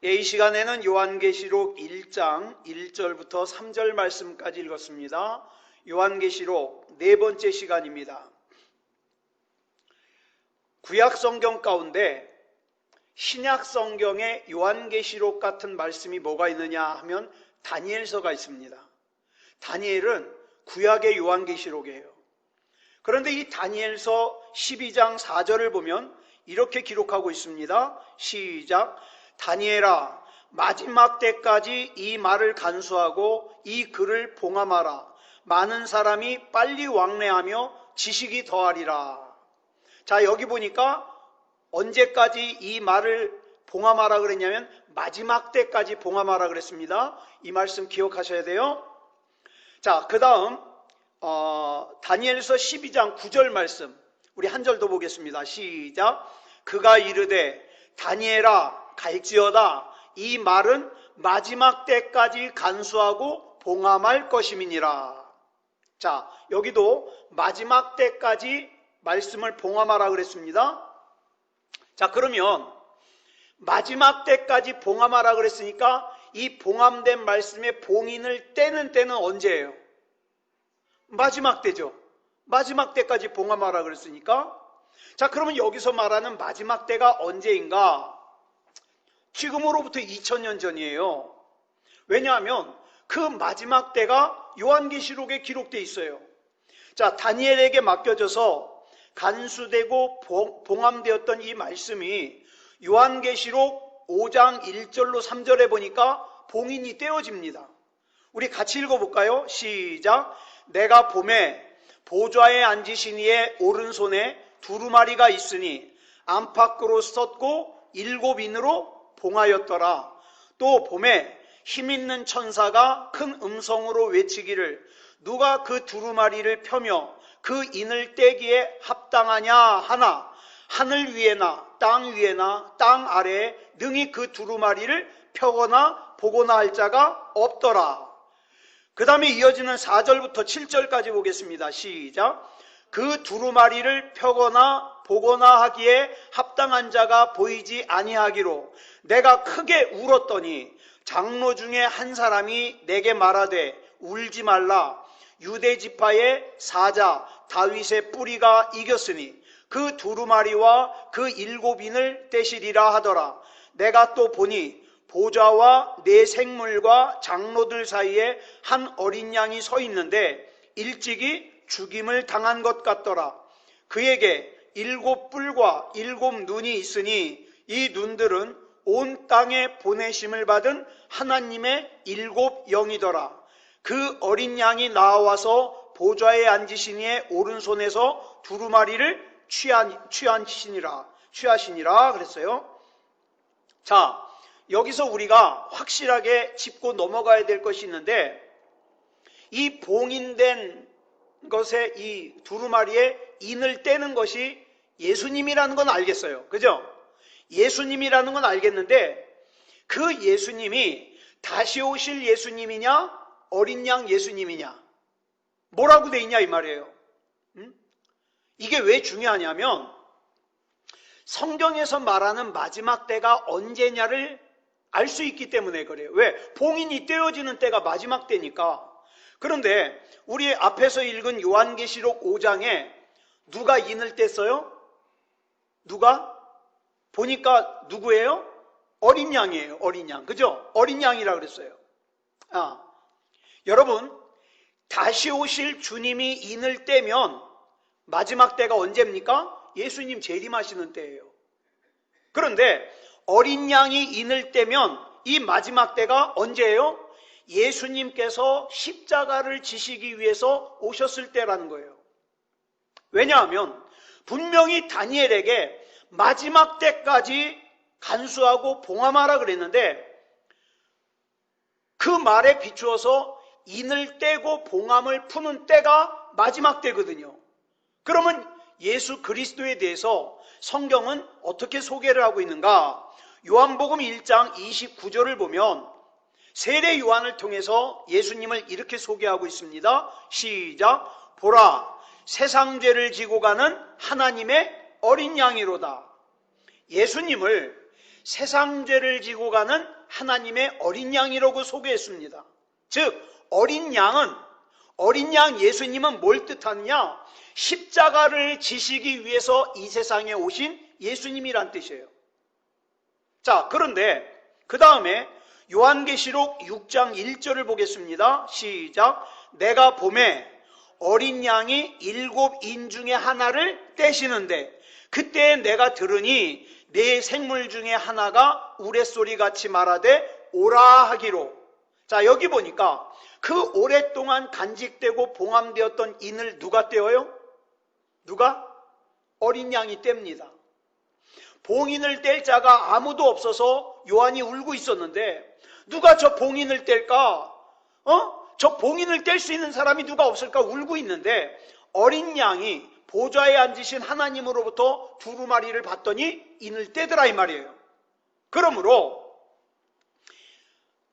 이 시간에는 요한계시록 1장 1절부터 3절 말씀까지 읽었습니다. 요한계시록 네 번째 시간입니다. 구약 성경 가운데 신약 성경에 요한계시록 같은 말씀이 뭐가 있느냐 하면 다니엘서가 있습니다. 다니엘은 구약의 요한계시록이에요. 그런데 이 다니엘서 12장 4절을 보면 이렇게 기록하고 있습니다. 시작. 다니엘아, 마지막 때까지 이 말을 간수하고 이 글을 봉함하라. 많은 사람이 빨리 왕래하며 지식이 더하리라. 자, 여기 보니까 언제까지 이 말을 봉함하라 그랬냐면 마지막 때까지 봉함하라 그랬습니다. 이 말씀 기억하셔야 돼요. 자, 그 다음 다니엘서 12장 9절 말씀 우리 한 절 더 보겠습니다. 시작. 그가 이르되 다니엘아 갈지어다. 이 말은 마지막 때까지 간수하고 봉함할 것임이니라. 자, 여기도 마지막 때까지 말씀을 봉함하라 그랬습니다. 자, 그러면 마지막 때까지 봉함하라 그랬으니까 이 봉함된 말씀의 봉인을 떼는 때는 언제예요? 마지막 때죠. 마지막 때까지 봉함하라 그랬으니까. 자, 그러면 여기서 말하는 마지막 때가 언제인가? 지금으로부터 2000년 전이에요. 왜냐하면 그 마지막 때가 요한계시록에 기록되어 있어요. 자, 다니엘에게 맡겨져서 간수되고 봉함되었던 이 말씀이 요한계시록 5장 1절로 3절에 보니까 봉인이 떼어집니다. 우리 같이 읽어볼까요? 시작. 내가 봄에 보좌에 앉으신 이의 오른손에 두루마리가 있으니 안팎으로 썼고 7인으로 봉하였더라. 또 봄에 힘있는 천사가 큰 음성으로 외치기를 누가 그 두루마리를 펴며 그 인을 떼기에 합당하냐 하나 하늘 위에나 땅 위에나 땅 아래에 능히 그 두루마리를 펴거나 보거나 할 자가 없더라. 그 다음에 이어지는 4절부터 7절까지 보겠습니다. 시작. 그 두루마리를 펴거나 보거나 하기에 합당한 자가 보이지 아니하기로 내가 크게 울었더니 장로 중에 한 사람이 내게 말하되 울지 말라. 유대 지파의 사자 다윗의 뿌리가 이겼으니 그 두루마리와 그 7인을 떼시리라 하더라. 내가 또 보니 보좌와 네 생물과 장로들 사이에 한 어린 양이 서 있는데 일찍이 죽임을 당한 것 같더라. 그에게 7뿔과 7눈이 있으니 이 눈들은 온 땅에 보내심을 받은 하나님의 7영이더라. 그 어린 양이 나와서 보좌에 앉으신 이의 오른손에서 두루마리를 취하시니라 그랬어요. 자, 여기서 우리가 확실하게 짚고 넘어가야 될 것이 있는데 이 봉인된 것에 이 두루마리에 인을 떼는 것이 예수님이라는 건 알겠어요. 그죠? 예수님이라는 건 알겠는데 그 예수님이 다시 오실 예수님이냐 어린 양 예수님이냐 뭐라고 돼 있냐 이 말이에요. 이게 왜 중요하냐면 성경에서 말하는 마지막 때가 언제냐를 알 수 있기 때문에 그래요. 왜? 봉인이 떼어지는 때가 마지막 때니까. 그런데 우리 앞에서 읽은 요한계시록 5장에 누가 인을 뗐어요? 누가? 보니까 누구예요? 어린 양이에요. 어린 양. 그죠? 어린 양이라 그랬어요. 여러분, 다시 오실 주님이 인을 떼면 마지막 때가 언제입니까? 예수님 재림하시는 때예요. 그런데 어린 양이 인을 떼면 이 마지막 때가 언제예요? 예수님께서 십자가를 지시기 위해서 오셨을 때라는 거예요. 왜냐하면 분명히 다니엘에게 마지막 때까지 간수하고 봉함하라 그랬는데 그 말에 비추어서 인을 떼고 봉함을 푸는 때가 마지막 때거든요. 그러면 예수 그리스도에 대해서 성경은 어떻게 소개를 하고 있는가? 요한복음 1장 29절을 보면 세례 요한을 통해서 예수님을 이렇게 소개하고 있습니다. 시작. 보라, 세상 죄를 지고 가는 하나님의 어린 양이로다. 예수님을 세상 죄를 지고 가는 하나님의 어린 양이라고 소개했습니다. 즉 어린 양 예수님은 뭘 뜻하느냐? 십자가를 지시기 위해서 이 세상에 오신 예수님이란 뜻이에요. 자, 그런데 그 다음에 요한계시록 6장 1절을 보겠습니다. 시작. 내가 보매 어린 양이 7인 중에 하나를 떼시는데 그때 내가 들으니 네 생물 중에 하나가 우레소리같이 말하되 오라 하기로. 자, 여기 보니까 그 오랫동안 간직되고 봉함되었던 인을 누가 떼어요? 누가? 어린 양이 뗍니다. 봉인을 뗄 자가 아무도 없어서 요한이 울고 있었는데 누가 저 봉인을 뗄까? 저 봉인을 뗄 수 있는 사람이 누가 없을까? 울고 있는데 어린 양이 보좌에 앉으신 하나님으로부터 두루마리를 받더니 인을 떼더라 이 말이에요. 그러므로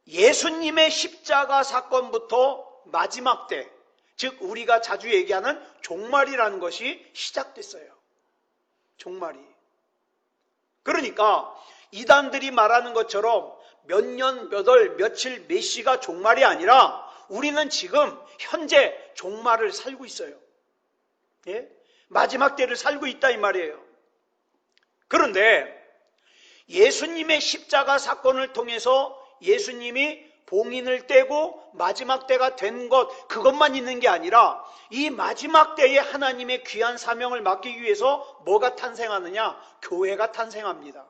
예수님의 십자가 사건부터 마지막 때, 즉 우리가 자주 얘기하는 종말이라는 것이 시작됐어요. 종말이. 그러니까 이단들이 말하는 것처럼 몇 년, 몇 월, 며칠, 몇 시가 종말이 아니라 우리는 지금 현재 종말을 살고 있어요. 예? 마지막 때를 살고 있다 이 말이에요. 그런데 예수님의 십자가 사건을 통해서 예수님이 봉인을 떼고 마지막 때가 된 것, 그것만 있는 게 아니라 이 마지막 때에 하나님의 귀한 사명을 맡기기 위해서 뭐가 탄생하느냐? 교회가 탄생합니다.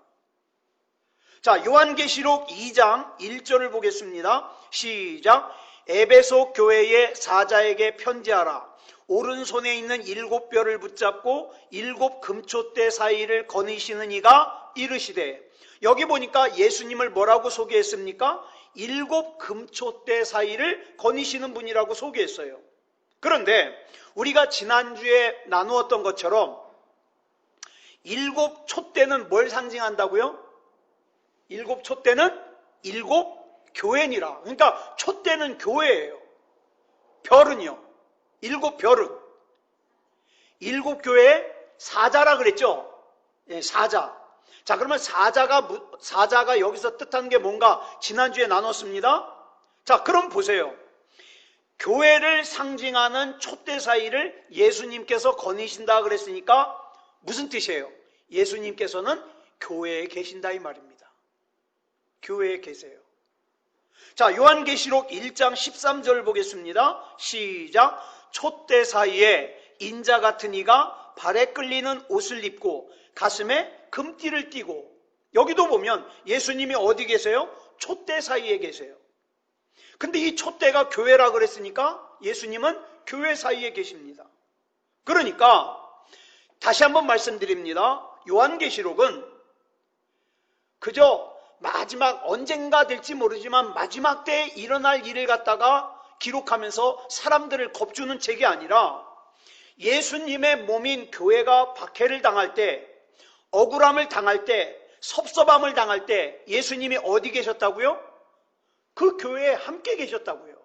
자, 요한계시록 2장 1절을 보겠습니다. 시작. 에베소 교회의 사자에게 편지하라. 오른손에 있는 7뼈를 붙잡고 7 금초대 사이를 거니시는 이가 이르시되, 여기 보니까 예수님을 뭐라고 소개했습니까? 7 금초대 사이를 거니시는 분이라고 소개했어요. 그런데 우리가 지난주에 나누었던 것처럼 7 촛대는 뭘 상징한다고요? 7 촛대는 7 교회니라. 그러니까 촛대는 교회예요. 별은요? 7 별은 7 교회의 사자라 그랬죠? 예, 사자. 자, 그러면 사자가 여기서 뜻하는 게 뭔가 지난주에 나눴습니다. 자, 그럼 보세요. 교회를 상징하는 촛대 사이를 예수님께서 거니신다 그랬으니까 무슨 뜻이에요? 예수님께서는 교회에 계신다 이 말입니다. 교회에 계세요. 자, 요한계시록 1장 13절 보겠습니다. 시작. 촛대 사이에 인자 같은 이가 발에 끌리는 옷을 입고 가슴에 금띠를 띠고, 여기도 보면 예수님이 어디 계세요? 촛대 사이에 계세요. 근데 이 촛대가 교회라 그랬으니까 예수님은 교회 사이에 계십니다. 그러니까 다시 한번 말씀드립니다. 요한계시록은 그저 마지막 언젠가 될지 모르지만 마지막 때에 일어날 일을 갖다가 기록하면서 사람들을 겁주는 책이 아니라 예수님의 몸인 교회가 박해를 당할 때, 억울함을 당할 때, 섭섭함을 당할 때 예수님이 어디 계셨다고요? 그 교회에 함께 계셨다고요.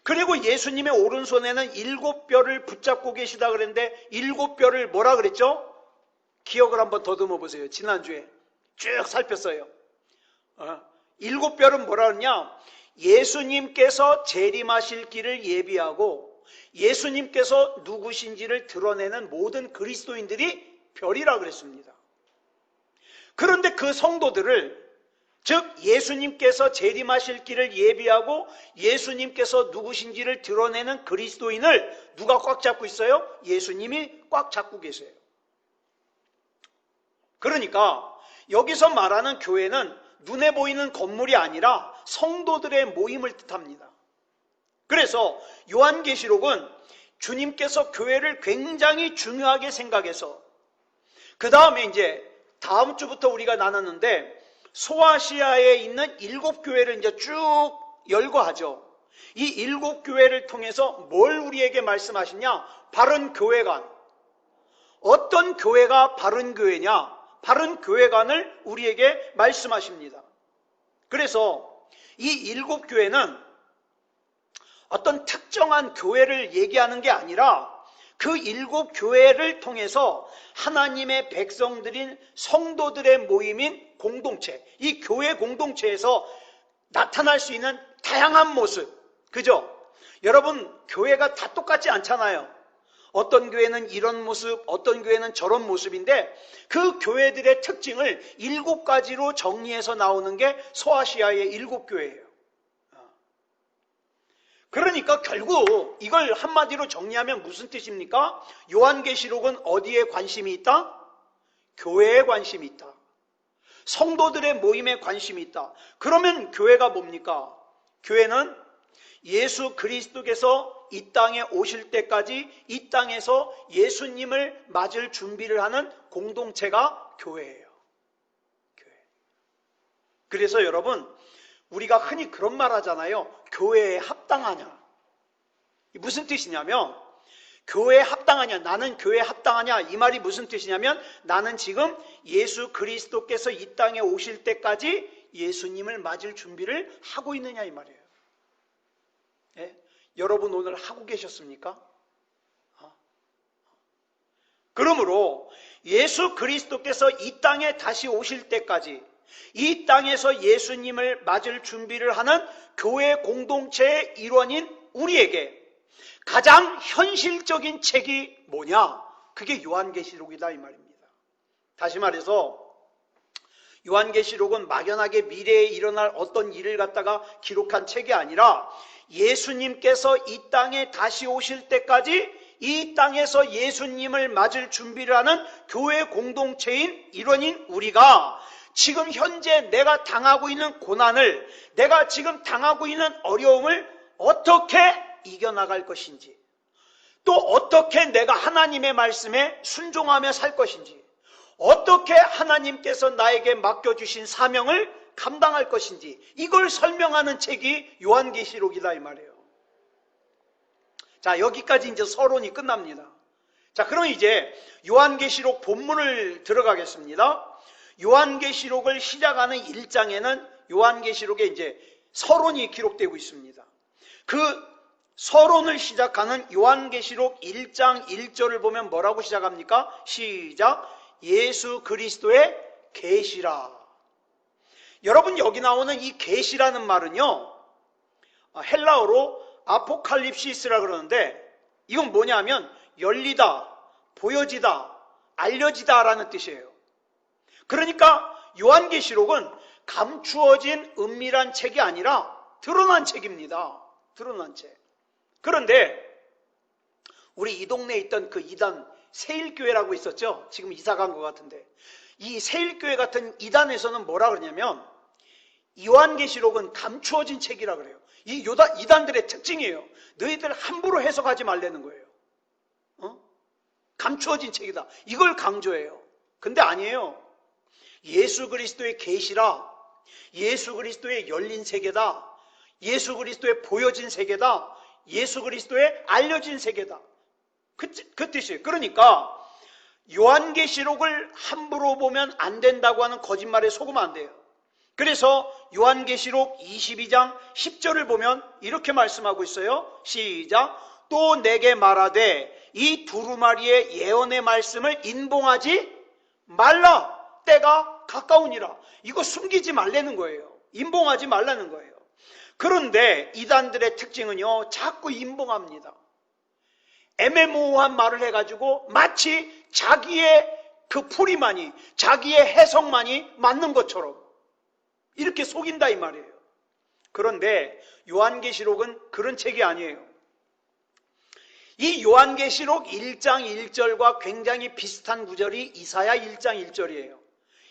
그리고 예수님의 오른손에는 7뼈를 붙잡고 계시다 그랬는데 7뼈를 뭐라 그랬죠? 기억을 한번 더듬어 보세요. 지난주에 쭉 살폈어요. 7뼈는 뭐라 그러냐? 예수님께서 재림하실 길을 예비하고 예수님께서 누구신지를 드러내는 모든 그리스도인들이 별이라 그랬습니다. 그런데 그 성도들을, 즉 예수님께서 재림하실 길을 예비하고 예수님께서 누구신지를 드러내는 그리스도인을 누가 꽉 잡고 있어요? 예수님이 꽉 잡고 계세요. 그러니까 여기서 말하는 교회는 눈에 보이는 건물이 아니라 성도들의 모임을 뜻합니다. 그래서 요한계시록은 주님께서 교회를 굉장히 중요하게 생각해서, 그 다음에 이제 다음 주부터 우리가 나눴는데 소아시아에 있는 7교회를 이제 쭉 열거하죠. 이 7교회를 통해서 뭘 우리에게 말씀하시냐? 바른 교회관. 어떤 교회가 바른 교회냐? 바른 교회관을 우리에게 말씀하십니다. 그래서 이 7교회는 어떤 특정한 교회를 얘기하는 게 아니라 그 7교회를 통해서 하나님의 백성들인 성도들의 모임인 공동체, 이 교회 공동체에서 나타날 수 있는 다양한 모습, 그죠? 여러분, 교회가 다 똑같지 않잖아요. 어떤 교회는 이런 모습, 어떤 교회는 저런 모습인데 그 교회들의 특징을 7가지로 정리해서 나오는 게 소아시아의 7교회예요. 그러니까 결국 이걸 한마디로 정리하면 무슨 뜻입니까? 요한계시록은 어디에 관심이 있다? 교회에 관심이 있다. 성도들의 모임에 관심이 있다. 그러면 교회가 뭡니까? 교회는 예수 그리스도께서 이 땅에 오실 때까지 이 땅에서 예수님을 맞을 준비를 하는 공동체가 교회예요. 교회. 그래서 여러분, 우리가 흔히 그런 말 하잖아요. 교회에 합당하냐. 무슨 뜻이냐면 교회에 합당하냐, 나는 교회에 합당하냐, 이 말이 무슨 뜻이냐면 나는 지금 예수 그리스도께서 이 땅에 오실 때까지 예수님을 맞을 준비를 하고 있느냐 이 말이에요. 예? 여러분 오늘 하고 계셨습니까? 그러므로 예수 그리스도께서 이 땅에 다시 오실 때까지 이 땅에서 예수님을 맞을 준비를 하는 교회 공동체의 일원인 우리에게 가장 현실적인 책이 뭐냐? 그게 요한계시록이다 이 말입니다. 다시 말해서 요한계시록은 막연하게 미래에 일어날 어떤 일을 갖다가 기록한 책이 아니라 예수님께서 이 땅에 다시 오실 때까지 이 땅에서 예수님을 맞을 준비를 하는 교회 공동체인 일원인 우리가 지금 현재 내가 당하고 있는 고난을, 내가 지금 당하고 있는 어려움을 어떻게 이겨나갈 것인지, 또 어떻게 내가 하나님의 말씀에 순종하며 살 것인지, 어떻게 하나님께서 나에게 맡겨주신 사명을 감당할 것인지, 이걸 설명하는 책이 요한계시록이다 이 말이에요. 자, 여기까지 이제 서론이 끝납니다. 자, 그럼 이제 요한계시록 본문을 들어가겠습니다. 요한계시록을 시작하는 1장에는 요한계시록에 이제 서론이 기록되고 있습니다. 그 서론을 시작하는 요한계시록 1장 1절을 보면 뭐라고 시작합니까? 시작. 예수 그리스도의 계시라. 여러분, 여기 나오는 이 계시라는 말은요, 헬라어로 아포칼립시스라 그러는데 이건 뭐냐면 열리다, 보여지다, 알려지다 라는 뜻이에요. 그러니까 요한계시록은 감추어진 은밀한 책이 아니라 드러난 책입니다. 드러난 책. 그런데 우리 이 동네에 있던 그 이단 세일교회라고 있었죠? 지금 이사 간 것 같은데 이 세일교회 같은 이단에서는 뭐라 그러냐면 요한계시록은 감추어진 책이라 그래요. 이 이단들의 특징이에요. 너희들 함부로 해석하지 말라는 거예요. 감추어진 책이다. 이걸 강조해요. 근데 아니에요. 예수 그리스도의 계시라, 예수 그리스도의 열린 세계다, 예수 그리스도의 보여진 세계다, 예수 그리스도의 알려진 세계다. 그 뜻이에요. 그러니까 요한계시록을 함부로 보면 안 된다고 하는 거짓말에 속으면 안 돼요. 그래서 요한계시록 22장 10절을 보면 이렇게 말씀하고 있어요. 시작. 또 내게 말하되 이 두루마리의 예언의 말씀을 인봉하지 말라. 때가 가까우니라. 이거 숨기지 말라는 거예요. 인봉하지 말라는 거예요. 그런데 이단들의 특징은요, 자꾸 인봉합니다. 애매모호한 말을 해가지고 마치 자기의 그 풀이만이, 자기의 해석만이 맞는 것처럼 이렇게 속인다 이 말이에요. 그런데 요한계시록은 그런 책이 아니에요. 이 요한계시록 1장 1절과 굉장히 비슷한 구절이 이사야 1장 1절이에요.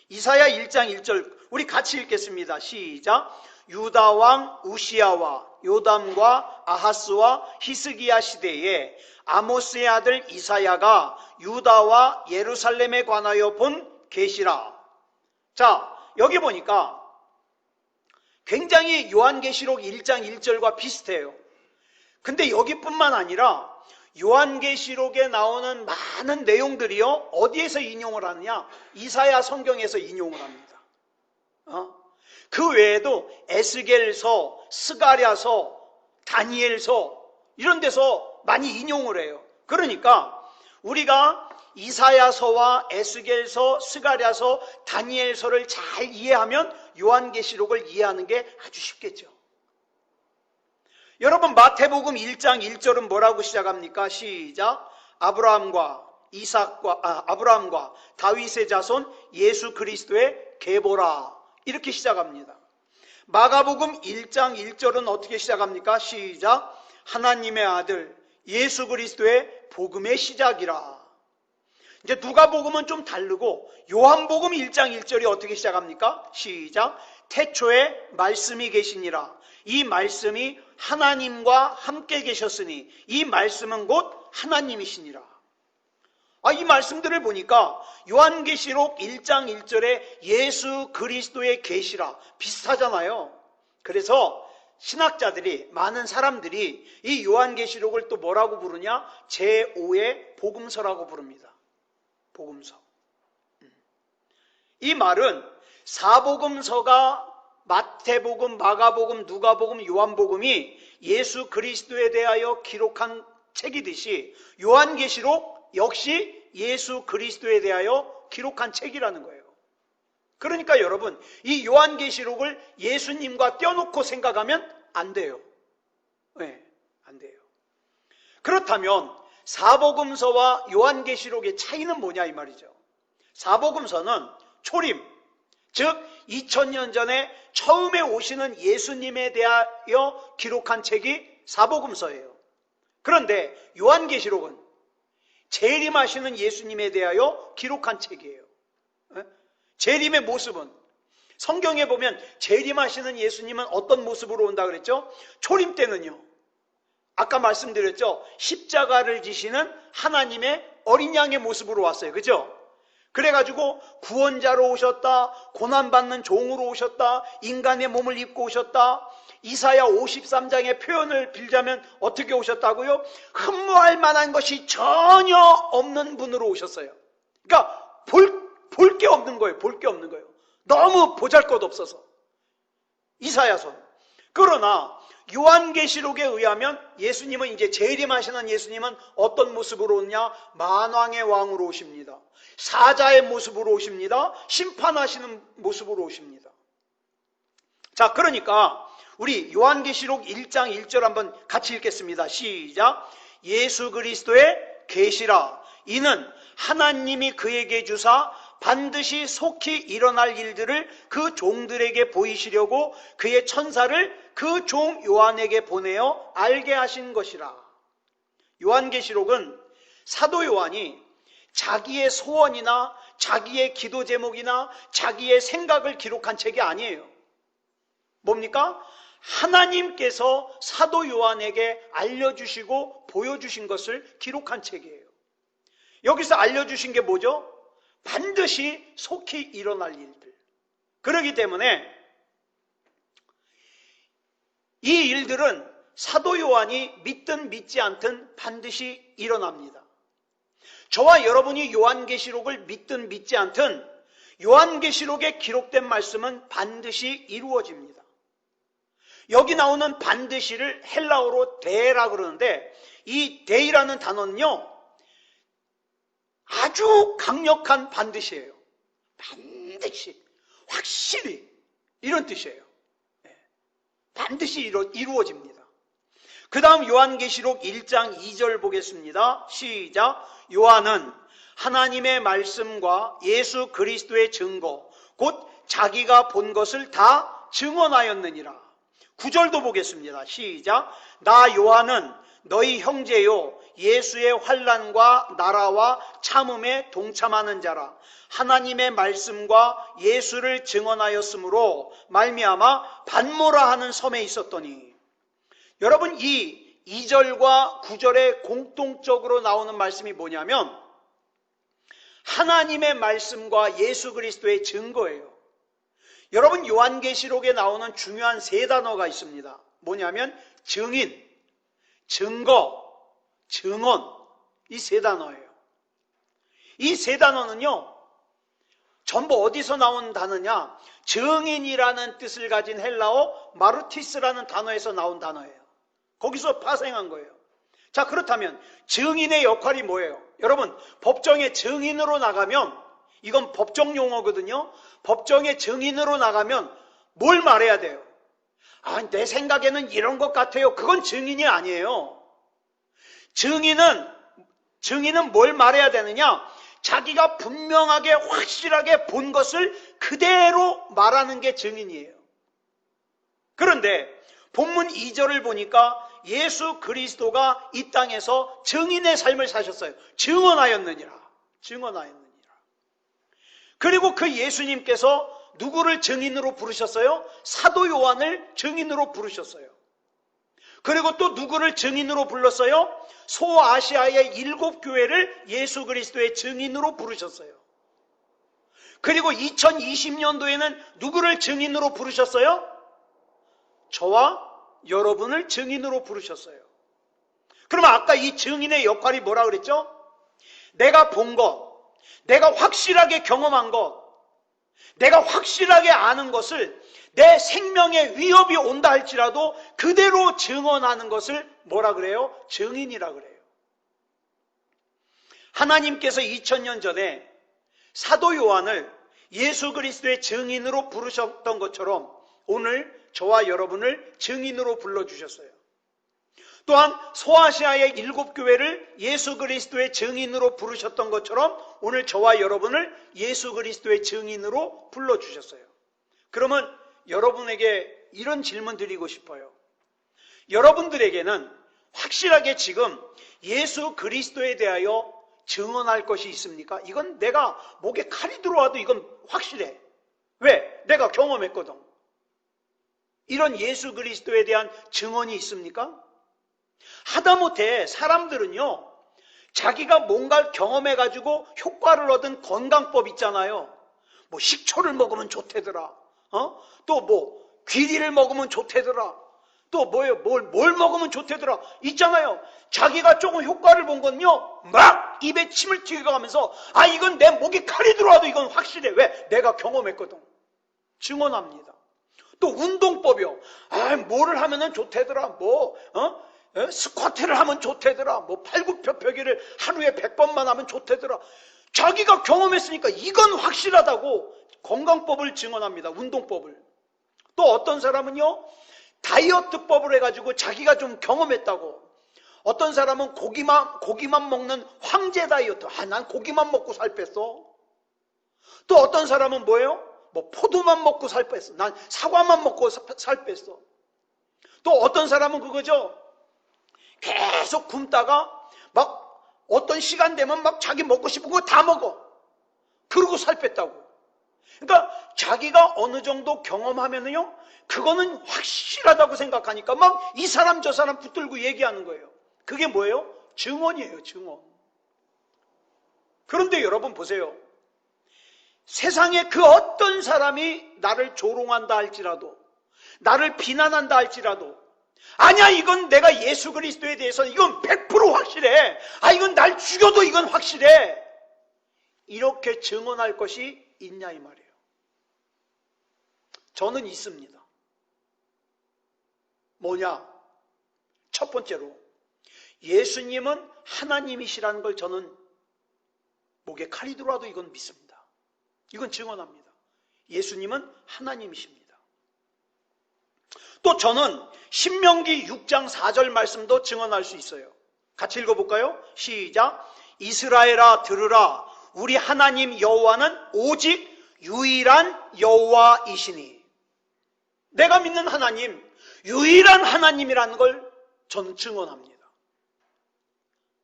이사야 1장 1절 우리 같이 읽겠습니다. 시작. 유다 왕 우시야와 요담과 아하스와 히스기야 시대에 아모스의 아들 이사야가 유다와 예루살렘에 관하여 본 계시라. 자, 여기 보니까 굉장히 요한계시록 1장 1절과 비슷해요. 근데 여기뿐만 아니라 요한계시록에 나오는 많은 내용들이요, 어디에서 인용을 하느냐? 이사야 성경에서 인용을 합니다. 그 외에도 에스겔서, 스가랴서, 다니엘서 이런 데서 많이 인용을 해요. 그러니까 우리가 이사야서와 에스겔서, 스가랴서, 다니엘서를 잘 이해하면 요한계시록을 이해하는 게 아주 쉽겠죠. 여러분, 마태복음 1장 1절은 뭐라고 시작합니까? 시작. 아브라함과 다윗의 자손 예수 그리스도의 계보라. 이렇게 시작합니다. 마가복음 1장 1절은 어떻게 시작합니까? 시작. 하나님의 아들 예수 그리스도의 복음의 시작이라. 이제 누가복음은 좀 다르고 요한복음 1장 1절이 어떻게 시작합니까? 시작. 태초에 말씀이 계시니라. 이 말씀이 하나님과 함께 계셨으니 이 말씀은 곧 하나님이시니라. 이 말씀들을 보니까 요한계시록 1장 1절에 예수 그리스도의 계시라 비슷하잖아요. 그래서 신학자들이, 많은 사람들이 이 요한계시록을 또 뭐라고 부르냐? 제5의 복음서라고 부릅니다. 복음서. 이 말은 사복음서가 마태복음, 마가복음, 누가복음, 요한복음이 예수 그리스도에 대하여 기록한 책이듯이 요한계시록 역시 예수 그리스도에 대하여 기록한 책이라는 거예요. 그러니까 여러분, 이 요한계시록을 예수님과 떼어놓고 생각하면 안 돼요. 네, 안 돼요. 그렇다면 사복음서와 요한계시록의 차이는 뭐냐 이 말이죠. 사복음서는 초림, 즉 2000년 전에 처음에 오시는 예수님에 대하여 기록한 책이 사복음서예요. 그런데 요한계시록은 재림하시는 예수님에 대하여 기록한 책이에요. 재림의 모습은, 성경에 보면 재림하시는 예수님은 어떤 모습으로 온다 그랬죠? 초림 때는요, 아까 말씀드렸죠, 십자가를 지시는 하나님의 어린 양의 모습으로 왔어요. 그죠? 그래가지고 구원자로 오셨다, 고난받는 종으로 오셨다, 인간의 몸을 입고 오셨다. 이사야 53장의 표현을 빌자면 어떻게 오셨다고요? 흠모할 만한 것이 전혀 없는 분으로 오셨어요. 그러니까 볼 게 없는 거예요. 볼 게 없는 거예요. 너무 보잘것없어서. 이사야서. 그러나 요한계시록에 의하면 예수님은, 이제 재림하시는 예수님은 어떤 모습으로 오냐? 만왕의 왕으로 오십니다. 사자의 모습으로 오십니다. 심판하시는 모습으로 오십니다. 자, 그러니까 우리 요한계시록 1장 1절 한번 같이 읽겠습니다. 시작. 예수 그리스도의 계시라. 이는 하나님이 그에게 주사 반드시 속히 일어날 일들을 그 종들에게 보이시려고 그의 천사를 그 종 요한에게 보내어 알게 하신 것이라. 요한계시록은 사도 요한이 자기의 소원이나 자기의 기도 제목이나 자기의 생각을 기록한 책이 아니에요. 뭡니까? 하나님께서 사도 요한에게 알려주시고 보여주신 것을 기록한 책이에요. 여기서 알려주신 게 뭐죠? 반드시 속히 일어날 일들. 그렇기 때문에 이 일들은 사도 요한이 믿든 믿지 않든 반드시 일어납니다. 저와 여러분이 요한계시록을 믿든 믿지 않든 요한계시록에 기록된 말씀은 반드시 이루어집니다. 여기 나오는 반드시를 헬라어로 데라 그러는데, 이 데이라는 단어는요, 아주 강력한 반드시예요. 반드시, 확실히, 이런 뜻이에요. 반드시 이루어집니다. 그 다음 요한계시록 1장 2절 보겠습니다. 시작. 요한은 하나님의 말씀과 예수 그리스도의 증거, 곧 자기가 본 것을 다 증언하였느니라. 9절도 보겠습니다. 시작. 나 요한은 너희 형제요 예수의 환난과 나라와 참음에 동참하는 자라. 하나님의 말씀과 예수를 증언하였으므로 말미암아 반모라 하는 섬에 있었더니. 여러분, 이 2절과 9절에 공통적으로 나오는 말씀이 뭐냐면 하나님의 말씀과 예수 그리스도의 증거예요. 여러분, 요한계시록에 나오는 중요한 세 단어가 있습니다. 뭐냐면 증인, 증거, 증언, 이 세 단어예요. 이 세 단어는요, 전부 어디서 나온 단어냐? 증인이라는 뜻을 가진 헬라어 마르티스라는 단어에서 나온 단어예요. 거기서 파생한 거예요. 자, 그렇다면 증인의 역할이 뭐예요? 여러분, 법정에 증인으로 나가면, 이건 법정 용어거든요. 법정에 증인으로 나가면 뭘 말해야 돼요? 내 생각에는 이런 것 같아요. 그건 증인이 아니에요. 증인은 뭘 말해야 되느냐? 자기가 분명하게 확실하게 본 것을 그대로 말하는 게 증인이에요. 그런데 본문 2절을 보니까 예수 그리스도가 이 땅에서 증인의 삶을 사셨어요. 증언하였느니라. 그리고 그 예수님께서 누구를 증인으로 부르셨어요? 사도 요한을 증인으로 부르셨어요. 그리고 또 누구를 증인으로 불렀어요? 소아시아의 7교회를 예수 그리스도의 증인으로 부르셨어요. 그리고 2020년도에는 누구를 증인으로 부르셨어요? 저와 여러분을 증인으로 부르셨어요. 그러면 아까 이 증인의 역할이 뭐라 그랬죠? 내가 본 것, 내가 확실하게 경험한 것, 내가 확실하게 아는 것을 내 생명에 위협이 온다 할지라도 그대로 증언하는 것을 뭐라 그래요? 증인이라 그래요. 하나님께서 2000년 전에 사도 요한을 예수 그리스도의 증인으로 부르셨던 것처럼 오늘 저와 여러분을 증인으로 불러주셨어요. 또한 소아시아의 7교회를 예수 그리스도의 증인으로 부르셨던 것처럼 오늘 저와 여러분을 예수 그리스도의 증인으로 불러주셨어요. 그러면 여러분에게 이런 질문 드리고 싶어요. 여러분들에게는 확실하게 지금 예수 그리스도에 대하여 증언할 것이 있습니까? 이건 내가 목에 칼이 들어와도 이건 확실해. 왜? 내가 경험했거든. 이런 예수 그리스도에 대한 증언이 있습니까? 하다못해 사람들은요, 자기가 뭔가 경험해가지고 효과를 얻은 건강법 있잖아요. 뭐 식초를 먹으면 좋대더라. 또 뭐 귀리를 먹으면 좋대더라. 또 뭐예요? 뭘 먹으면 좋대더라. 있잖아요. 자기가 조금 효과를 본 건요, 막 입에 침을 튀겨가면서 이건 내 목에 칼이 들어와도 이건 확실해. 왜? 내가 경험했거든. 증언합니다. 또 운동법이요. 뭐를 하면은 좋대더라. 스쿼트를 하면 좋대더라. 팔굽혀펴기를 하루에 100번만 하면 좋대더라. 자기가 경험했으니까 이건 확실하다고 건강법을 증언합니다. 운동법을. 또 어떤 사람은요, 다이어트법을 해가지고 자기가 좀 경험했다고. 어떤 사람은 고기만 먹는 황제 다이어트. 난 고기만 먹고 살 뺐어. 또 어떤 사람은 뭐예요? 포도만 먹고 살 뺐어. 난 사과만 먹고 살 뺐어. 또 어떤 사람은 그거죠. 계속 굶다가 막 어떤 시간 되면 막 자기 먹고 싶은 거 다 먹어. 그러고 살 뺐다고. 그러니까 자기가 어느 정도 경험하면은요, 그거는 확실하다고 생각하니까 막 이 사람 저 사람 붙들고 얘기하는 거예요. 그게 뭐예요? 증언이에요, 증언. 그런데 여러분 보세요. 세상에 그 어떤 사람이 나를 조롱한다 할지라도, 나를 비난한다 할지라도, 아니야, 이건 내가 예수 그리스도에 대해서 이건 100% 확실해. 이건 날 죽여도 이건 확실해. 이렇게 증언할 것이 있냐 이 말이에요. 저는 있습니다. 뭐냐? 첫 번째로 예수님은 하나님이시라는 걸 저는 목에 칼이 들어와도 이건 믿습니다. 이건 증언합니다. 예수님은 하나님이십니다. 또 저는 신명기 6장 4절 말씀도 증언할 수 있어요. 같이 읽어볼까요? 시작. 이스라엘아 들으라. 우리 하나님 여호와는 오직 유일한 여호와이시니. 내가 믿는 하나님, 유일한 하나님이라는 걸 저는 증언합니다.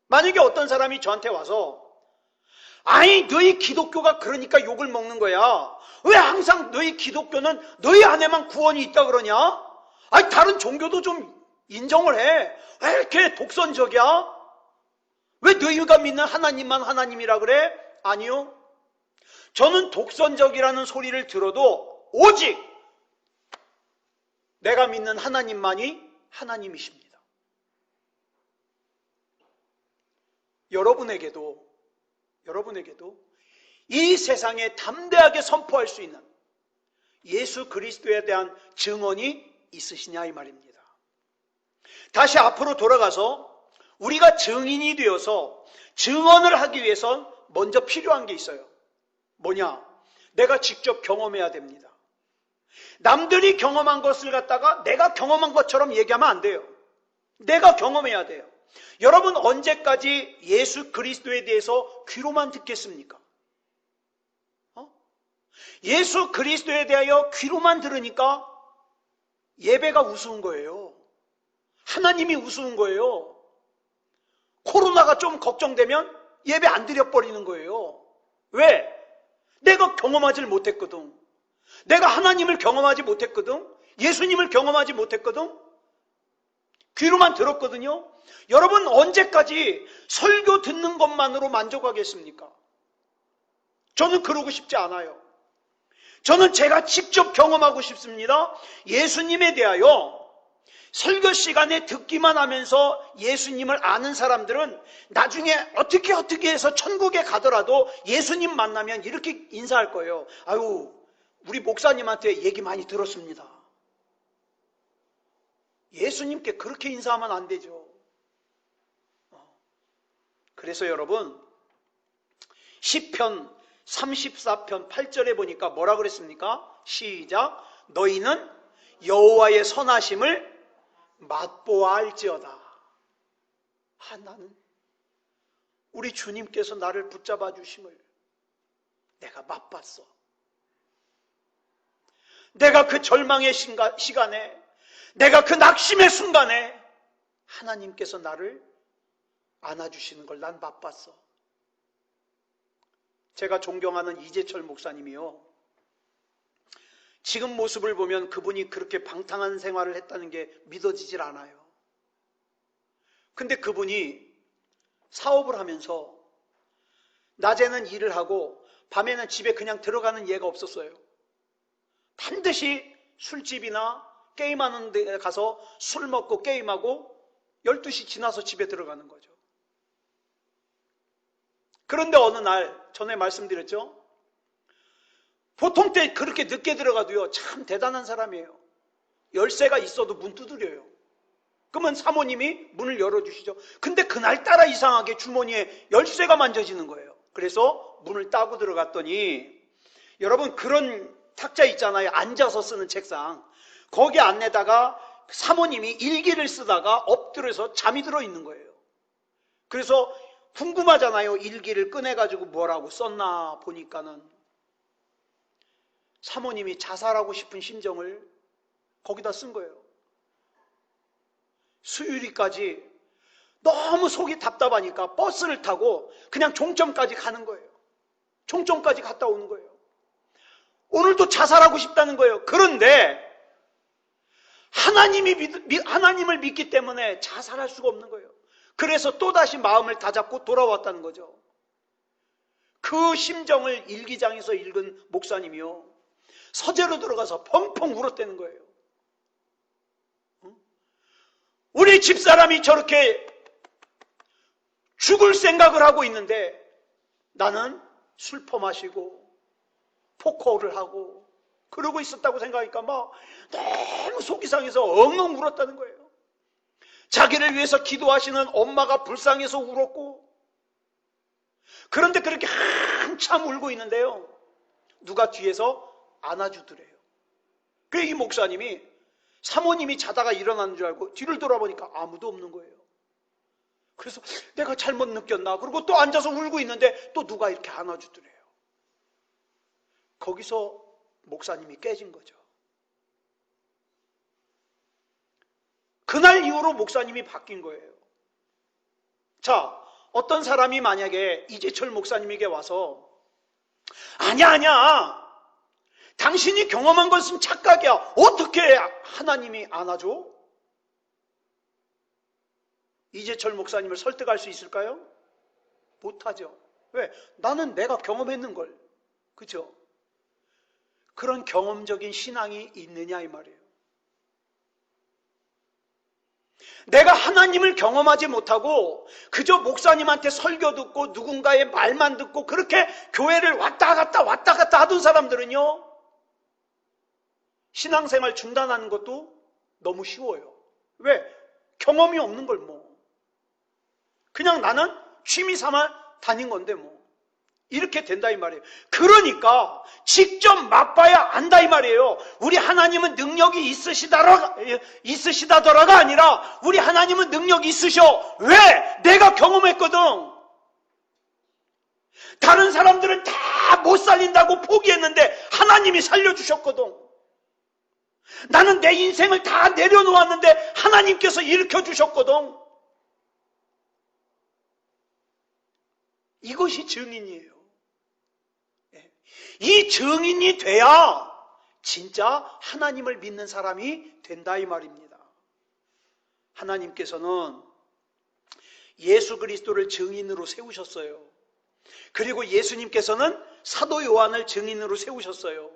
만약에 어떤 사람이 저한테 와서 너희 기독교가 그러니까 욕을 먹는 거야. 왜 항상 너희 기독교는 너희 안에만 구원이 있다 그러냐? 다른 종교도 좀 인정을 해. 왜 이렇게 독선적이야? 왜 너희가 믿는 하나님만 하나님이라 그래? 아니요. 저는 독선적이라는 소리를 들어도 오직 내가 믿는 하나님만이 하나님이십니다. 여러분에게도 이 세상에 담대하게 선포할 수 있는 예수 그리스도에 대한 증언이 있으시냐 이 말입니다. 다시 앞으로 돌아가서 우리가 증인이 되어서 증언을 하기 위해선 먼저 필요한 게 있어요. 뭐냐? 내가 직접 경험해야 됩니다. 남들이 경험한 것을 갖다가 내가 경험한 것처럼 얘기하면 안 돼요. 내가 경험해야 돼요. 여러분 언제까지 예수 그리스도에 대해서 귀로만 듣겠습니까? 예수 그리스도에 대하여 귀로만 들으니까 예배가 우스운 거예요. 하나님이 우스운 거예요. 코로나가 좀 걱정되면 예배 안 드려버리는 거예요. 왜? 내가 경험하지 못했거든. 내가 하나님을 경험하지 못했거든. 예수님을 경험하지 못했거든. 귀로만 들었거든요. 여러분 언제까지 설교 듣는 것만으로 만족하겠습니까? 저는 그러고 싶지 않아요. 저는 제가 직접 경험하고 싶습니다. 예수님에 대하여 설교 시간에 듣기만 하면서 예수님을 아는 사람들은 나중에 어떻게 해서 천국에 가더라도 예수님 만나면 이렇게 인사할 거예요. 아유, 우리 목사님한테 얘기 많이 들었습니다. 예수님께 그렇게 인사하면 안 되죠. 그래서 여러분 시편 34편 8절에 보니까 뭐라 그랬습니까? 시작. 너희는 여호와의 선하심을 맛보아 알지어다. 나는 우리 주님께서 나를 붙잡아 주심을 내가 맛봤어. 내가 그 절망의 시간에, 내가 그 낙심의 순간에 하나님께서 나를 안아주시는 걸 난 맛봤어. 제가 존경하는 이재철 목사님이요, 지금 모습을 보면 그분이 그렇게 방탕한 생활을 했다는 게 믿어지질 않아요. 근데 그분이 사업을 하면서 낮에는 일을 하고 밤에는 집에 그냥 들어가는 예가 없었어요. 반드시 술집이나 게임하는 데 가서 술 먹고 게임하고 12시 지나서 집에 들어가는 거죠. 그런데 어느 날 전에 말씀드렸죠. 보통 때 그렇게 늦게 들어가도요 참 대단한 사람이에요. 열쇠가 있어도 문 두드려요. 그러면 사모님이 문을 열어주시죠. 근데 그날따라 이상하게 주머니에 열쇠가 만져지는 거예요. 그래서 문을 따고 들어갔더니 여러분 그런 탁자 있잖아요. 앉아서 쓰는 책상. 거기 안에다가 사모님이 일기를 쓰다가 엎드려서 잠이 들어 있는 거예요. 그래서 궁금하잖아요. 일기를 꺼내가지고 뭐라고 썼나 보니까는 사모님이 자살하고 싶은 심정을 거기다 쓴 거예요. 수유리까지 너무 속이 답답하니까 버스를 타고 그냥 종점까지 가는 거예요. 종점까지 갔다 오는 거예요. 오늘도 자살하고 싶다는 거예요. 그런데 하나님을 믿기 때문에 자살할 수가 없는 거예요. 그래서 또다시 마음을 다잡고 돌아왔다는 거죠. 그 심정을 일기장에서 읽은 목사님이요, 서재로 들어가서 펑펑 울었다는 거예요. 우리 집사람이 저렇게 죽을 생각을 하고 있는데 나는 술 퍼마시고 포커를 하고 그러고 있었다고 생각하니까 막 너무 속이 상해서 엉엉 울었다는 거예요. 자기를 위해서 기도하시는 엄마가 불쌍해서 울었고, 그런데 그렇게 한참 울고 있는데요 누가 뒤에서 안아주더래요. 그래서 이 목사님이 사모님이 자다가 일어나는 줄 알고 뒤를 돌아보니까 아무도 없는 거예요. 그래서 내가 잘못 느꼈나? 그리고 또 앉아서 울고 있는데 또 누가 이렇게 안아주더래요. 거기서 목사님이 깨진 거죠. 그날 이후로 목사님이 바뀐 거예요. 자, 어떤 사람이 만약에 이재철 목사님에게 와서 아니야 당신이 경험한 것은 착각이야, 어떻게 하나님이 안아줘? 이재철 목사님을 설득할 수 있을까요? 못하죠. 왜? 나는 내가 경험했는 걸. 그죠? 그런 경험적인 신앙이 있느냐 이 말이에요. 내가 하나님을 경험하지 못하고 그저 목사님한테 설교 듣고 누군가의 말만 듣고 그렇게 교회를 왔다 갔다 하던 사람들은요 신앙생활 중단하는 것도 너무 쉬워요. 왜? 경험이 없는 걸 뭐. 그냥 나는 취미 삼아 다닌 건데 뭐. 이렇게 된다 이 말이에요. 그러니까 직접 맛봐야 안다 이 말이에요. 우리 하나님은 능력이 있으시다더라가 아니라 우리 하나님은 능력이 있으셔. 왜? 내가 경험했거든. 다른 사람들은 다 못 살린다고 포기했는데 하나님이 살려주셨거든. 나는 내 인생을 다 내려놓았는데 하나님께서 일으켜주셨거든. 이것이 증인이에요. 이 증인이 돼야 진짜 하나님을 믿는 사람이 된다 이 말입니다. 하나님께서는 예수 그리스도를 증인으로 세우셨어요. 그리고 예수님께서는 사도 요한을 증인으로 세우셨어요.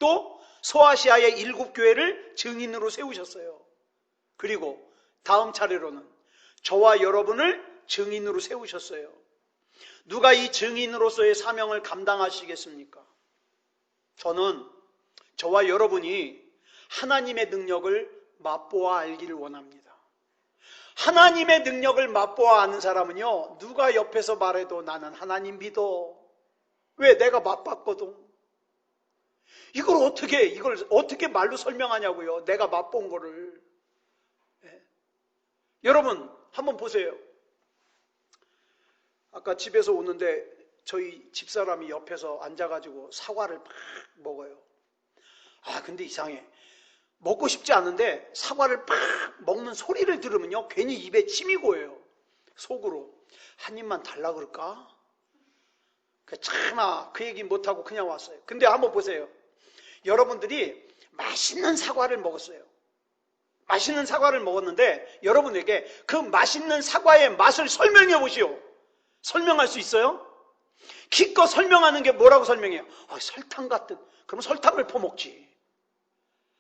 또 소아시아의 7교회를 증인으로 세우셨어요. 그리고 다음 차례로는 저와 여러분을 증인으로 세우셨어요. 누가 이 증인으로서의 사명을 감당하시겠습니까? 저는 저와 여러분이 하나님의 능력을 맛보아 알기를 원합니다. 하나님의 능력을 맛보아 아는 사람은요, 누가 옆에서 말해도 나는 하나님 믿어. 왜? 내가 맛봤거든. 이걸 어떻게 말로 설명하냐고요. 내가 맛본 거를. 여러분 한번 보세요. 아까 집에서 오는데 저희 집사람이 옆에서 앉아가지고 사과를 막 먹어요. 근데 이상해. 먹고 싶지 않은데 사과를 막 먹는 소리를 들으면요, 괜히 입에 침이 고여요. 속으로 한 입만 달라 그럴까? 차마 그 얘기 못하고 그냥 왔어요. 근데 한번 보세요. 여러분들이 맛있는 사과를 먹었어요. 맛있는 사과를 먹었는데 여러분에게 그 맛있는 사과의 맛을 설명해 보시오. 설명할 수 있어요? 기껏 설명하는 게 뭐라고 설명해요? 설탕 같은. 그럼 설탕을 퍼먹지.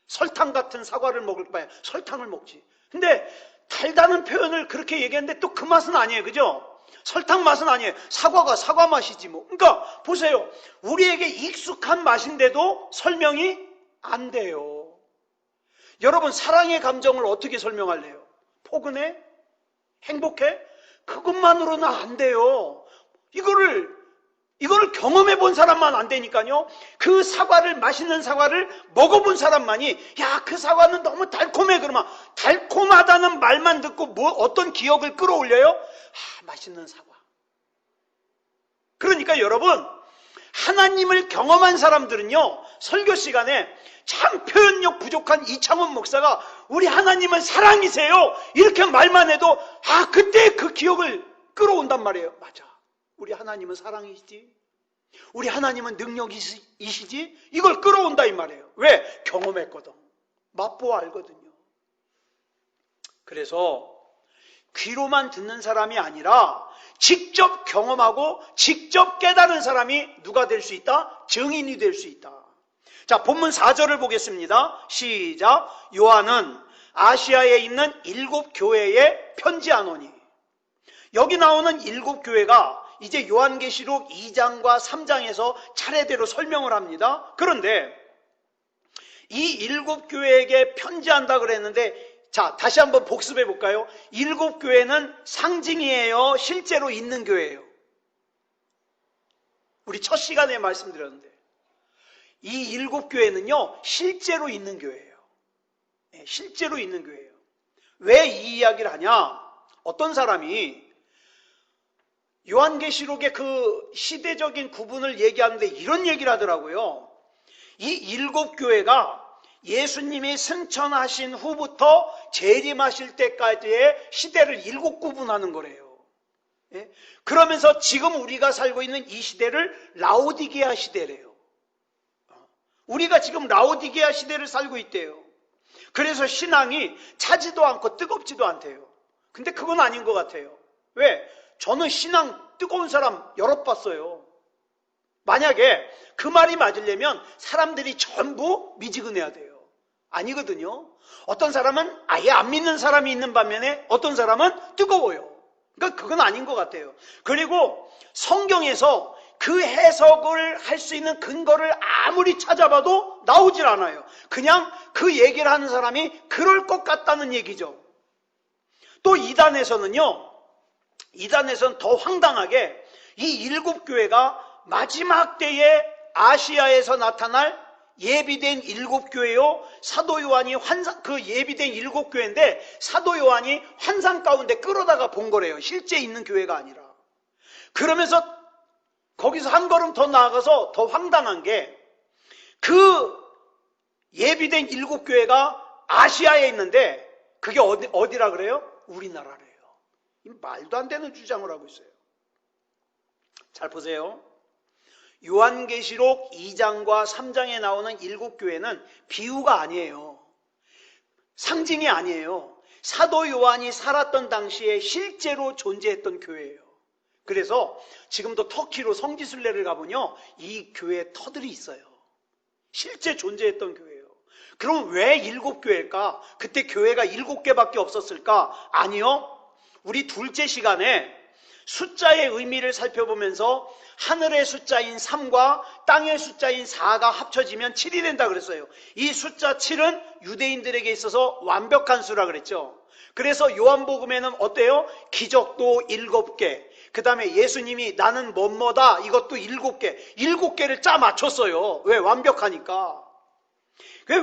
설탕 같은 사과를 먹을 바에 설탕을 먹지. 근데 달다는 표현을 그렇게 얘기했는데 또 그 맛은 아니에요. 그죠? 설탕 맛은 아니에요. 사과가 사과 맛이지 뭐. 그러니까 보세요. 우리에게 익숙한 맛인데도 설명이 안 돼요. 여러분 사랑의 감정을 어떻게 설명할래요? 포근해? 행복해? 그것만으로는 안 돼요. 이거를 경험해 본 사람만 안 되니까요. 그 사과를, 맛있는 사과를 먹어본 사람만이, 야, 그 사과는 너무 달콤해. 그러면 달콤하다는 말만 듣고 어떤 기억을 끌어올려요? 맛있는 사과. 그러니까 여러분, 하나님을 경험한 사람들은요, 설교 시간에 참 표현력 부족한 이창원 목사가 우리 하나님은 사랑이세요. 이렇게 말만 해도 그때 그 기억을 끌어온단 말이에요. 맞아. 우리 하나님은 사랑이시지. 우리 하나님은 능력이시지. 이걸 끌어온다 이 말이에요. 왜? 경험했거든. 맛보아 알거든요. 그래서 귀로만 듣는 사람이 아니라 직접 경험하고 직접 깨달은 사람이 누가 될 수 있다? 증인이 될 수 있다. 자, 본문 4절을 보겠습니다. 시작. 요한은 아시아에 있는 7교회에 편지하노니. 여기 나오는 7교회가 이제 요한계시록 2장과 3장에서 차례대로 설명을 합니다. 그런데 이 7교회에게 편지한다 그랬는데, 자, 다시 한번 복습해 볼까요? 7교회는 상징이에요? 실제로 있는 교회예요? 우리 첫 시간에 말씀드렸는데 이 7교회는요 실제로 있는 교회예요. 실제로 있는 교회예요. 왜 이 이야기를 하냐? 어떤 사람이 요한계시록의 그 시대적인 구분을 얘기하는데 이런 얘기를 하더라고요. 이 7교회가 예수님이 승천하신 후부터 재림하실 때까지의 시대를 7 구분하는 거래요. 그러면서 지금 우리가 살고 있는 이 시대를 라오디게아 시대래요. 우리가 지금 라오디게아 시대를 살고 있대요. 그래서 신앙이 차지도 않고 뜨겁지도 않대요. 근데 그건 아닌 것 같아요. 왜? 저는 신앙 뜨거운 사람 여러 봤어요. 만약에 그 말이 맞으려면 사람들이 전부 미지근해야 돼요. 아니거든요. 어떤 사람은 아예 안 믿는 사람이 있는 반면에 어떤 사람은 뜨거워요. 그러니까 그건 아닌 것 같아요. 그리고 성경에서 그 해석을 할 수 있는 근거를 아무리 찾아봐도 나오질 않아요. 그냥 그 얘기를 하는 사람이 그럴 것 같다는 얘기죠. 또 이단에서는요, 이단에서는 더 황당하게 이 7교회가 마지막 때에 아시아에서 나타날 예비된 7교회요. 사도 요한이 그 예비된 7교회인데 사도 요한이 환상 가운데 끌어다가 본 거래요. 실제 있는 교회가 아니라. 그러면서 거기서 한 걸음 더 나아가서 더 황당한 게 그 예비된 7교회가 아시아에 있는데 그게 어디라 그래요? 우리나라래요. 말도 안 되는 주장을 하고 있어요. 잘 보세요. 요한계시록 2장과 3장에 나오는 7교회는 비유가 아니에요. 상징이 아니에요. 사도 요한이 살았던 당시에 실제로 존재했던 교회예요. 그래서 지금도 터키로 성지순례를 가보면요, 이 교회에 터들이 있어요. 실제 존재했던 교회예요. 그럼 왜 7교회일까? 그때 교회가 7개밖에 없었을까? 아니요. 우리 둘째 시간에 숫자의 의미를 살펴보면서 하늘의 숫자인 3과 땅의 숫자인 4가 합쳐지면 7이 된다 그랬어요. 이 숫자 7은 유대인들에게 있어서 완벽한 수라 그랬죠. 그래서 요한복음에는 어때요? 기적도 7개, 그 다음에 예수님이 나는 뭐뭐다, 이것도 7개, 7개를 짜 맞췄어요. 왜? 완벽하니까.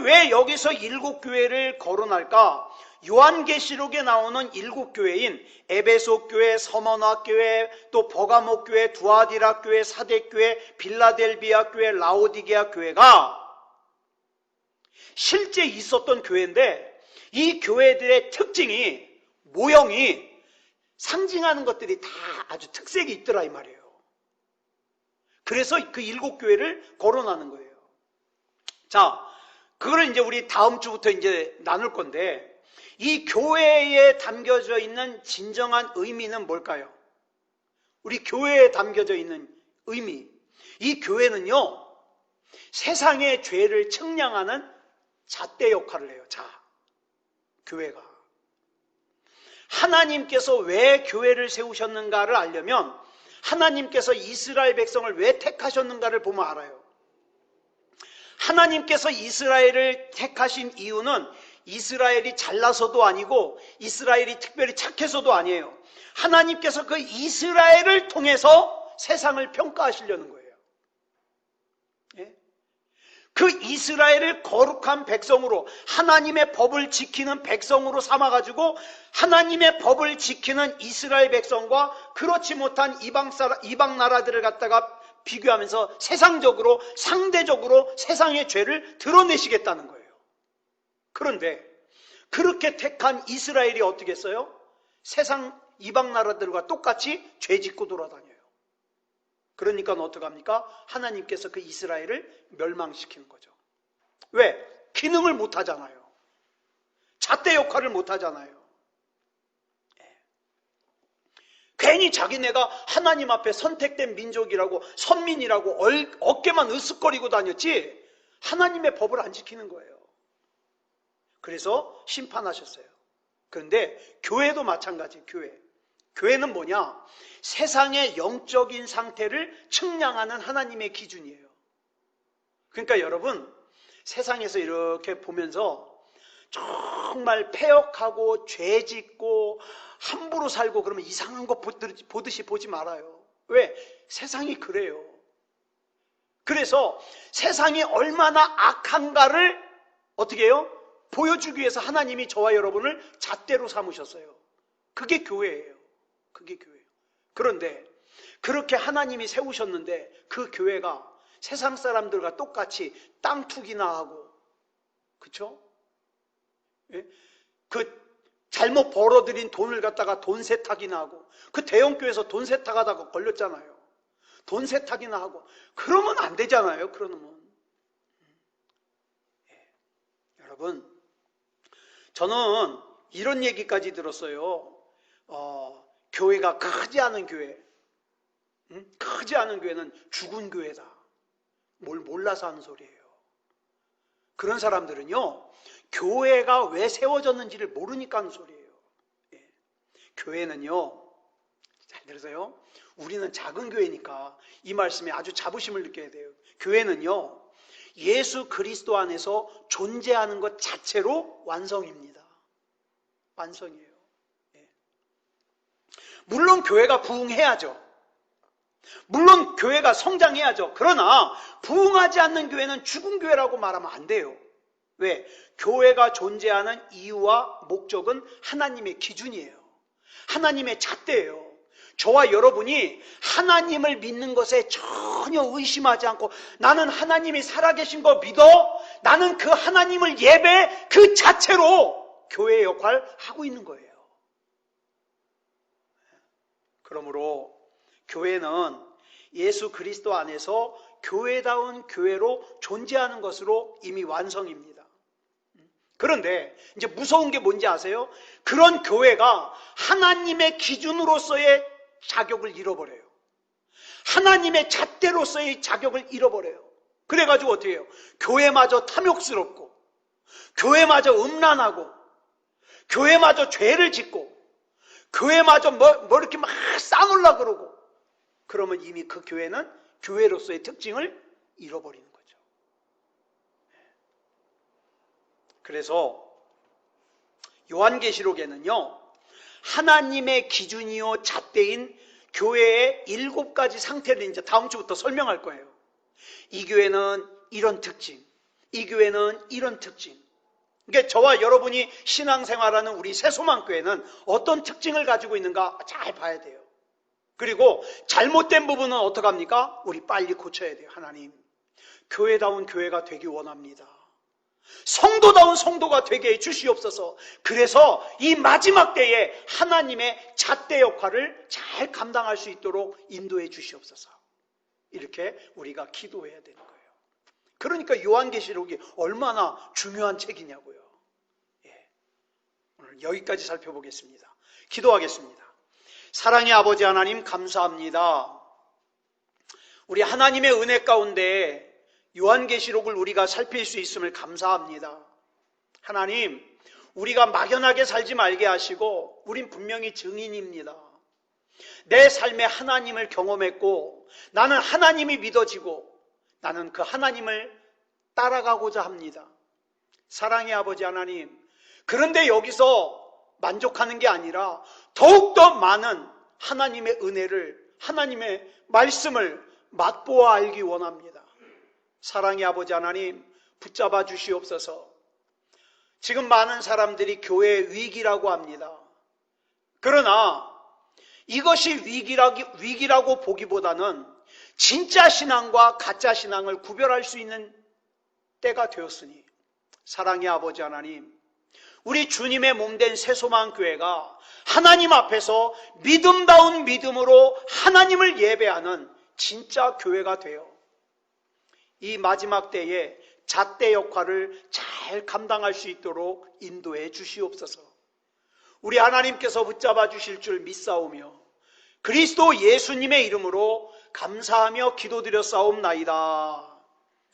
왜 여기서 7교회를 거론할까? 요한계시록에 나오는 7교회인 에베소 교회, 서머나 교회, 또 버가모 교회, 두아디라 교회, 사대 교회, 빌라델비아 교회, 라오디게아 교회가 실제 있었던 교회인데 이 교회들의 특징이, 모형이, 상징하는 것들이 다 아주 특색이 있더라 이 말이에요. 그래서 그 7교회를 거론하는 거예요. 자, 그거를 이제 우리 다음 주부터 이제 나눌 건데, 이 교회에 담겨져 있는 진정한 의미는 뭘까요? 우리 교회에 담겨져 있는 의미. 이 교회는요, 세상의 죄를 측량하는 잣대 역할을 해요. 교회가. 하나님께서 왜 교회를 세우셨는가를 알려면 하나님께서 이스라엘 백성을 왜 택하셨는가를 보면 알아요. 하나님께서 이스라엘을 택하신 이유는 이스라엘이 잘나서도 아니고 이스라엘이 특별히 착해서도 아니에요. 하나님께서 그 이스라엘을 통해서 세상을 평가하시려는 거예요. 예? 그 이스라엘을 거룩한 백성으로, 하나님의 법을 지키는 백성으로 삼아가지고 하나님의 법을 지키는 이스라엘 백성과 그렇지 못한 이방 나라들을 갖다가 비교하면서 세상적으로, 상대적으로 세상의 죄를 드러내시겠다는 거예요. 그런데 그렇게 택한 이스라엘이 어떻게 했어요? 세상 이방 나라들과 똑같이 죄 짓고 돌아다녀요. 그러니까 어떡합니까? 하나님께서 그 이스라엘을 멸망시키는 거죠. 왜? 기능을 못하잖아요. 잣대 역할을 못하잖아요. 괜히 자기네가 하나님 앞에 선택된 민족이라고, 선민이라고 어깨만 으쓱거리고 다녔지 하나님의 법을 안 지키는 거예요. 그래서 심판하셨어요. 그런데 교회도 마찬가지. 교회는 뭐냐? 세상의 영적인 상태를 측량하는 하나님의 기준이에요. 그러니까 여러분, 세상에서 이렇게 보면서 정말 패역하고 죄짓고 함부로 살고 그러면 이상한 거 보듯이 보지 말아요. 왜? 세상이 그래요. 그래서 세상이 얼마나 악한가를 어떻게 해요? 보여주기 위해서 하나님이 저와 여러분을 잣대로 삼으셨어요. 그게 교회예요. 그게 교회예요. 그런데 그렇게 하나님이 세우셨는데 그 교회가 세상 사람들과 똑같이 땅 투기나 하고, 그쵸? 예? 그 잘못 벌어들인 돈을 갖다가 돈 세탁이나 하고, 그 대형교회에서 돈 세탁하다가 걸렸잖아요. 돈 세탁이나 하고, 그러면 안 되잖아요. 그러면. 예. 여러분, 저는 이런 얘기까지 들었어요. 교회가 크지 않은 교회, 크지 않은 교회는 죽은 교회다. 뭘 몰라서 하는 소리예요. 그런 사람들은요, 교회가 왜 세워졌는지를 모르니까 하는 소리예요. 예. 교회는요, 잘 들으세요. 우리는 작은 교회니까 이 말씀에 아주 자부심을 느껴야 돼요. 교회는요, 예수 그리스도 안에서 존재하는 것 자체로 완성입니다. 완성이에요. 예. 물론 교회가 부흥해야죠. 물론 교회가 성장해야죠. 그러나 부흥하지 않는 교회는 죽은 교회라고 말하면 안 돼요. 왜? 교회가 존재하는 이유와 목적은 하나님의 기준이에요. 하나님의 잣대예요. 저와 여러분이 하나님을 믿는 것에 전혀 의심하지 않고 나는 하나님이 살아계신 거 믿어? 나는 그 하나님을 예배해 그 자체로 교회의 역할을 하고 있는 거예요. 그러므로 교회는 예수 그리스도 안에서 교회다운 교회로 존재하는 것으로 이미 완성입니다. 그런데 이제 무서운 게 뭔지 아세요? 그런 교회가 하나님의 기준으로서의 자격을 잃어버려요. 하나님의 잣대로서의 자격을 잃어버려요. 그래가지고 어떻게 해요? 교회마저 탐욕스럽고, 교회마저 음란하고, 교회마저 죄를 짓고, 교회마저 뭐 이렇게 막 싸놓으려고 그러고, 그러면 이미 그 교회는 교회로서의 특징을 잃어버리는 거죠. 그래서 요한계시록에는요, 하나님의 기준이요 잣대인 교회의 7가지 상태를 이제 다음 주부터 설명할 거예요. 이 교회는 이런 특징, 이 교회는 이런 특징. 그러니까 저와 여러분이 신앙생활하는 우리 새소망교회는 어떤 특징을 가지고 있는가 잘 봐야 돼요. 그리고 잘못된 부분은 어떡합니까? 우리 빨리 고쳐야 돼요. 하나님, 교회다운 교회가 되기 원합니다. 성도다운 성도가 되게 해 주시옵소서. 그래서 이 마지막 때에 하나님의 잣대 역할을 잘 감당할 수 있도록 인도해 주시옵소서. 이렇게 우리가 기도해야 되는 거예요. 그러니까 요한계시록이 얼마나 중요한 책이냐고요. 오늘 여기까지 살펴보겠습니다. 기도하겠습니다. 사랑의 아버지 하나님, 감사합니다. 우리 하나님의 은혜 가운데 요한계시록을 우리가 살필 수 있음을 감사합니다. 하나님, 우리가 막연하게 살지 말게 하시고 우린 분명히 증인입니다. 내 삶에 하나님을 경험했고 나는 하나님이 믿어지고 나는 그 하나님을 따라가고자 합니다. 사랑의 아버지 하나님, 그런데 여기서 만족하는 게 아니라 더욱더 많은 하나님의 은혜를, 하나님의 말씀을 맛보아 알기 원합니다. 사랑의 아버지 하나님, 붙잡아 주시옵소서. 지금 많은 사람들이 교회의 위기라고 합니다. 그러나 이것이 위기라고 보기보다는 진짜 신앙과 가짜 신앙을 구별할 수 있는 때가 되었으니, 사랑의 아버지 하나님, 우리 주님의 몸된 새소망교회가 하나님 앞에서 믿음다운 믿음으로 하나님을 예배하는 진짜 교회가 되어 이 마지막 때에 잣대 역할을 잘 감당할 수 있도록 인도해 주시옵소서. 우리 하나님께서 붙잡아 주실 줄 믿사오며 그리스도 예수님의 이름으로 감사하며 기도드렸사옵나이다.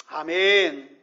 아멘.